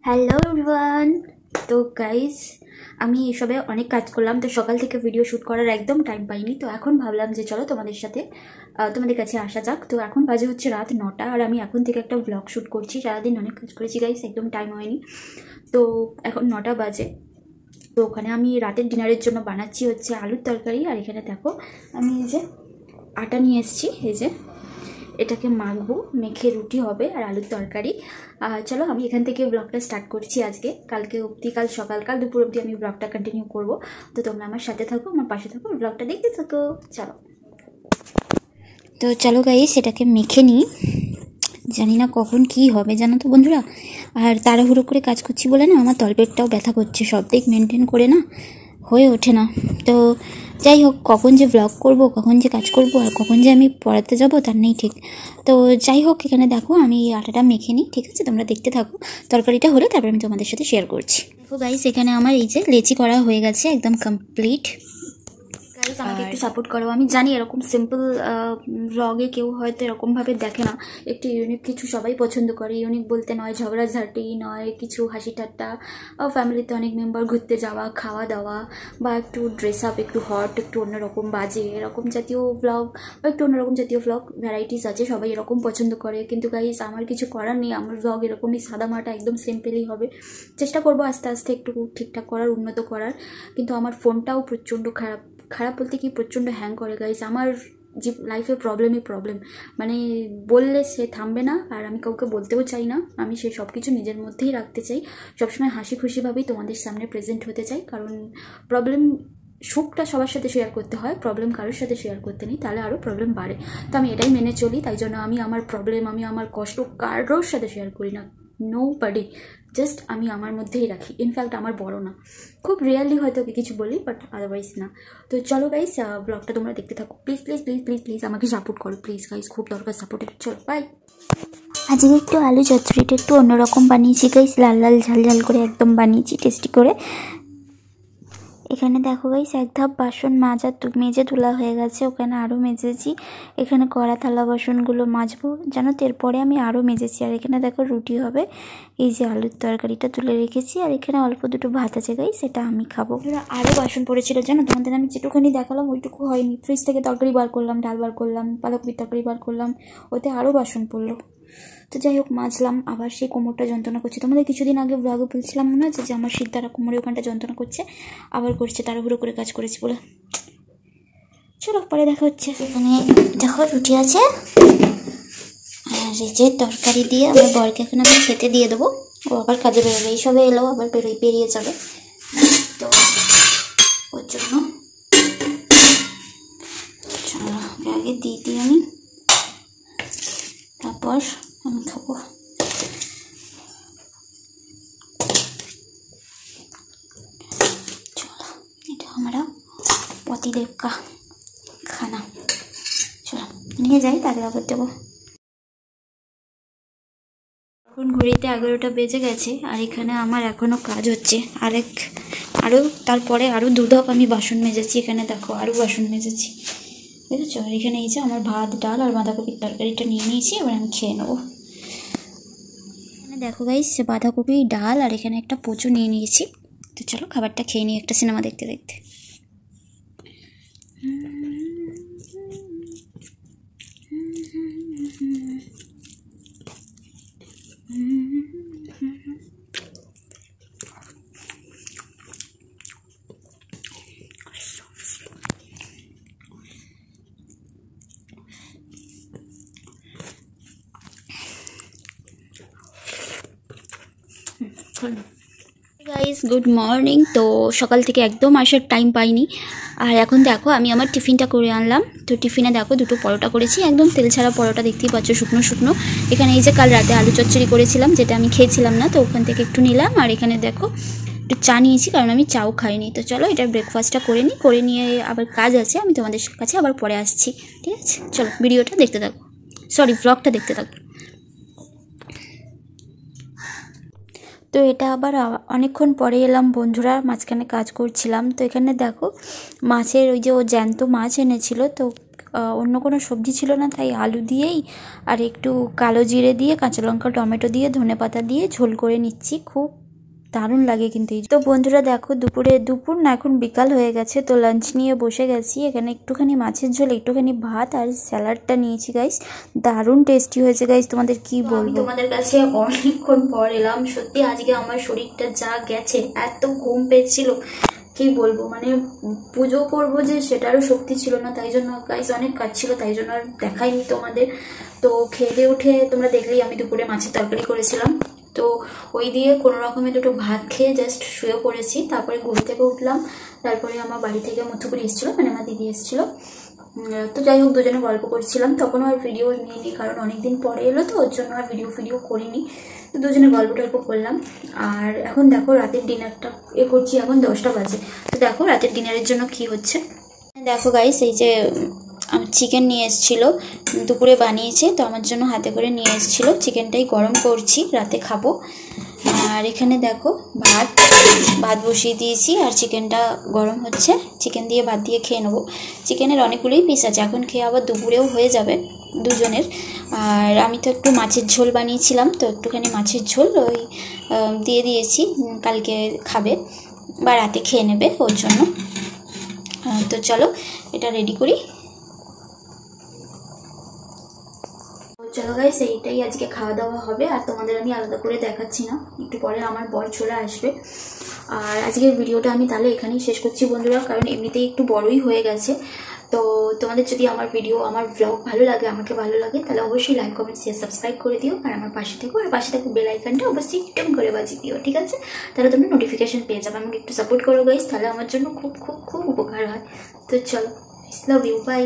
Hello everyone. তো guys, আমি এসবে অনেক কাজ করলাম, তো সকাল থেকে ভিডিও শ্যুট করার একদম টাইম পাইনি। তো এখন ভাবলাম যে চলো তোমাদের কাছে আসা যাক। তো এখন বাজে হচ্ছে রাত 9টা, আর আমি এখন থেকে একটা ব্লগ শ্যুট করছি। সারাদিন অনেক কাজ করেছি গাইস, একদম টাইম হয়নি। তো এখন 9টা বাজে। তো ওখানে আমি রাতের ডিনারের জন্য বানাচ্ছি হচ্ছে আলুর তরকারি। আর এখানে দেখো আমি এই যে আটা নিয়ে এসেছি, এই যে এটাকে মাখবো, মেখে রুটি হবে আর আলুর তরকারি। চলো আমি এখান থেকে ব্লগটা স্টার্ট করছি আজকে। কালকে অবধি, কাল সকাল দুপুর অবধি আমি ব্লগটা কন্টিনিউ করব। তো তোমরা আমার সাথে থাকো, আমার পাশে থাকো, ব্লগটা দেখতে থাকো। চলো, তো চলো গাইস, সেটাকে মেখে নিই। জানি না কখন কি হবে, জানো তো বন্ধুরা। আর তাড়াহুড়ো করে কাজ করছি বলে না আমার তলপেটটাও ব্যথা করছে, সব দিক মেনটেন করে না হয়ে ওঠে না। তো যাই হোক, কখন যে ব্লগ করব, কখন যে কাজ করব, আর কখন যে আমি পড়াতে যাব তার নেই ঠিক। তো যাই হোক, এখানে দেখো আমি আটাটা মেখে নিই, ঠিক আছে? তোমরা দেখতে থাকো। তরকারিটা হলে তারপর আমি তোমাদের সাথে শেয়ার করছি। দেখো গাইস, এখানে আমার এই যে লেচি করা হয়ে গেছে, একদম কমপ্লিট। গাইস, আমাকে একটু সাপোর্ট করো। আমি জানি এরকম সিম্পল ব্লগে কেউ হয়তো এরকমভাবে দেখে না, একটু ইউনিক কিছু সবাই পছন্দ করে। ইউনিক বলতে নয় ঝগড়াঝাটি, নয় কিছু হাসি ঠাট্টা, ফ্যামিলিতে অনেক মেম্বার, ঘুরতে যাওয়া, খাওয়া দাওয়া, বা একটু ড্রেস আপ, একটু হট, একটু অন্যরকম বাজে, এরকম জাতীয় ব্লগ, বা একটু অন্যরকম জাতীয় ব্লগ ভ্যারাইটিস আছে, সবাই এরকম পছন্দ করে। কিন্তু গাইস, আমার কিছু করার নেই, আমার ব্লগ এরকমই সাদামাটা, একদম সিম্পলই হবে। চেষ্টা করবো আস্তে আস্তে একটু ঠিকঠাক করার, উন্নত করার। কিন্তু আমার ফোনটাও প্রচণ্ড খারাপ। খারাপ বলতে কি, প্রচণ্ড হ্যাং করে গাইস। আমার যে লাইফে প্রবলেম, মানে বললে সে থামবে না, আর আমি কাউকে বলতেও চাই না। আমি সেই সব কিছু নিজের মধ্যেই রাখতে চাই, সবসময় হাসি খুশিভাবেই তোমাদের সামনে প্রেজেন্ট হতে চাই। কারণ প্রবলেম, সুখটা সবার সাথে শেয়ার করতে হয়, প্রবলেম কারোর সাথে শেয়ার করতে নেই, তাহলে আরও প্রবলেম বাড়ে। তো আমি এটাই মেনে চলি, তাই জন্য আমি আমার প্রবলেম, আমি আমার কষ্ট কারোর সাথে শেয়ার করি না। নো বাডি, জাস্ট আমি আমার মধ্যেই রাখি। ইনফ্যাক্ট আমার বড় না, খুব রিয়ারলি হয়তো কিছু বলি, বাট আদারওয়াইজ না। তো চলো গাইস, ব্লগটা তোমরা দেখতে থাকো। Please please please please please আমাকে সাপোর্ট করো, প্লিজ গাইস, খুব দরকার সাপোর্টের। চলো বাই। আজকে একটু আলু চচ্চড়িটা একটু অন্যরকম বানিয়েছি গাইস, লাল লাল ঝাল ঝাল করে একদম বানিয়েছি, টেস্টি করে। এখানে দেখো গাইস, এক ধাপ বাসন মেজে তোলা হয়ে গেছে, ওখানে আরও মেজেছি। এখানে কড়া থালা বাসনগুলো মাজবো, জানো তো, এরপরে আমি আরও মেজেছি। আর এখানে দেখো রুটি হবে, এই যে আলুর তরকারিটা তুলে রেখেছি। আর এখানে অল্প দুটো ভাত আছে গাইস, সেটা আমি খাবো। আরও বাসন পড়েছিল, জানো, তোমাদের আমি যেটুখানি দেখালাম ওইটুকু হয়নি। ফ্রিজ থেকে তরকারি বার করলাম, ডাল বার করলাম, পালকপির তরকারি বার করলাম, ওতে আরও বাসন পড়লো। তো যাই হোক, মাজলাম। আবার সেই কোমরটা যন্ত্রণা করছে, তোমাদের কিছুদিন আগে ব্লগে বলছিলাম মনে হচ্ছে যে আমার শীত দ্বারা কোমরে ওখানটা যন্ত্রণা করছে, আবার করছে, তাড়াহুড়ো করে কাজ করেছি বলে। চলো পরে দেখা হচ্ছে। এখানে দেখো রুটি আছে, আর এই যে তরকারি দিয়ে আমার বরকে এখন আমি খেতে দিয়ে দেবো। ও আবার কাজে বেরোবে, এইসবে এলো আবার বেরিয়ে যাবে, তো ওর জন্য চলো আগে দিয়ে দিই আমি, তারপর আমি খাবো। हमारा पतिदेव का खाना, चलो নিয়ে যাই, তাহলে আবার দেবো। এখন ঘড়িতে 11টা বেজে গেছে, আর এখানে আমার এখনও কাজ হচ্ছে। আরও তারপরে আরও দুধাপ আমি বাসন মেজেছি। এখানে দেখো আরও বাসন মেজেছি, বুঝেছো? আর এখানে এই যে আমার ভাত, ডাল আর বাঁধাকপির তরকারিটা নিয়ে নিয়েছি, এবার আমি খেয়ে নেবো। এখানে দেখো গাইস, বাঁধাকপি, ডাল আর এখানে একটা প্রচুর নিয়ে নিয়েছি। তো চলো খাবারটা খেয়ে নিই একটা সিনেমা দেখতে দেখতে। Guys, good morning. তো সকাল থেকে একদম আসার টাইম পাইনি, আর এখন দেখো আমি আমার টিফিনটা করে আনলাম। তো টিফিনে দেখো দুটো পরোটা করেছি, একদম তেল ছাড়া পরোটা, দেখতেই পাচ্ছ, শুকনো শুকনো। এখানে এই যে কাল রাতে আলু চচ্চড়ি করেছিলাম, যেটা আমি খেয়েছিলাম না, তো ওখান থেকে একটু নিলাম। আর এখানে দেখো একটু চা নিয়েছি, কারণ আমি চাও খাইনি। তো চলো এটা ব্রেকফাস্টটা করে নিয়ে আবার কাজ আছে, আমি তোমাদের কাছে আবার পরে আসছি, ঠিক আছে? চলো ভিডিওটা দেখতে থাকো, সরি ব্লগটা দেখতে থাকো। তো এটা আবার অনেকক্ষণ পরে এলাম বন্ধুরা, মাঝখানে কাজ করছিলাম। তো এখানে দেখো মাছের, ওই যে ও জ্যান্ত মাছ এনেছিল, তো অন্য কোনো সবজি ছিল না, তাই আলু দিয়েই আর একটু কালো জিরে দিয়ে, কাঁচা লঙ্কা, টমেটো দিয়ে, ধনেপাতা দিয়ে ঝোল করে নিচ্ছি। খুব দারুণ লাগে কিন্তু। তো বন্ধুরা দেখো, দুপুর না, এখন বিকাল হয়ে গেছে, তো লাঞ্চ নিয়ে বসে গেছি। এখানে একটুখানি মাছের ঝোল, একটুখানি ভাত আর স্যালাডটা নিয়েছি গাইস। দারুণ টেস্টি হয়েছে গাইস, তোমাদের কি বলবো। তোমাদের কাছে অনেকক্ষণ পর এলাম। সত্যি আজকে আমার শরীরটা যা গেছে, এত ঘুম পেয়েছিল কি বলবো, মানে পুজো করবো যে সেটারও শক্তি ছিল না। তাই জন্য গাইস অনেক কাজ ছিল, তাই জন্য আর দেখাইনি তোমাদের। তো খেয়ে উঠে তোমরা দেখলেই আমি দুপুরে মাছের তরকারি করেছিলাম, তো ওই দিয়ে কোনো রকমে দুটো ভাত খেয়ে জাস্ট শুয়ে পড়েছি। তারপরে ঘুম থেকে উঠলাম, তারপরে আমার বাড়ি থেকে মথুপুরি এসেছিলো, মানে আমার দিদি এসেছিলো। তো যাই হোক, দুজনে গল্প করছিলাম। তখনও আর ভিডিও নিইনি, কারণ অনেকদিন পরে এলো তো, ওর জন্য আর ভিডিও করিনি। তো দুজনে গল্প টল্প করলাম। আর এখন দেখো রাতের ডিনারটা করছি, এখন 10টা বাজে। তো দেখো রাতের ডিনারের জন্য কি হচ্ছে। দেখো গাইস, এই যে চিকেন নিয়ে এসেছিলো, দুপুরে বানিয়েছে, তো আমার জন্য হাতে করে নিয়ে এসেছিলো। চিকেনটাই গরম করছি, রাতে খাবো। আর এখানে দেখো ভাত বসিয়ে দিয়েছি, আর চিকেনটা গরম হচ্ছে। চিকেন দিয়ে ভাত দিয়ে খেয়ে নেবো। চিকেনের অনেকগুলোই পিস আছে, এখন খেয়ে আবার দুপুরেও হয়ে যাবে দুজনের। আর আমি তো একটু মাছের ঝোল বানিয়েছিলাম, তো একটুখানি মাছের ঝোল ওই দিয়ে দিয়েছি, কালকে খাবে বা রাতে খেয়ে নেবে ওর জন্য। তো চলো এটা রেডি করি। চলো গাইস, এইটাই আজকে খাওয়া দাওয়া হবে, আর তোমাদের আমি আলাদা করে দেখাচ্ছি না। একটু পরে আমার বর চলে আসবে। আর আজকের ভিডিওটা আমি তাহলে এখানেই শেষ করছি বন্ধুরা, কারণ এমনিতেই একটু বড়ই হয়ে গেছে। তো তোমাদের যদি আমার ব্লগ ভালো লাগে, আমাকে ভালো লাগে, তাহলে অবশ্যই লাইক, কমেন্ট, শেয়ার, সাবস্ক্রাইব করে দিও। আর আমার পাশে থেকো, আর পাশে থাকো বেল আইকনটা অবশ্যই টিম করে বাজিয়ে দিও, ঠিক আছে? তাহলে তোমরা নোটিফিকেশন পেয়ে যাবে। আমাকে একটু সাপোর্ট করো গাইস, তাহলে আমার জন্য খুব খুব খুব উপকার হয়। তো চলো, লাভ ইউ, বাই।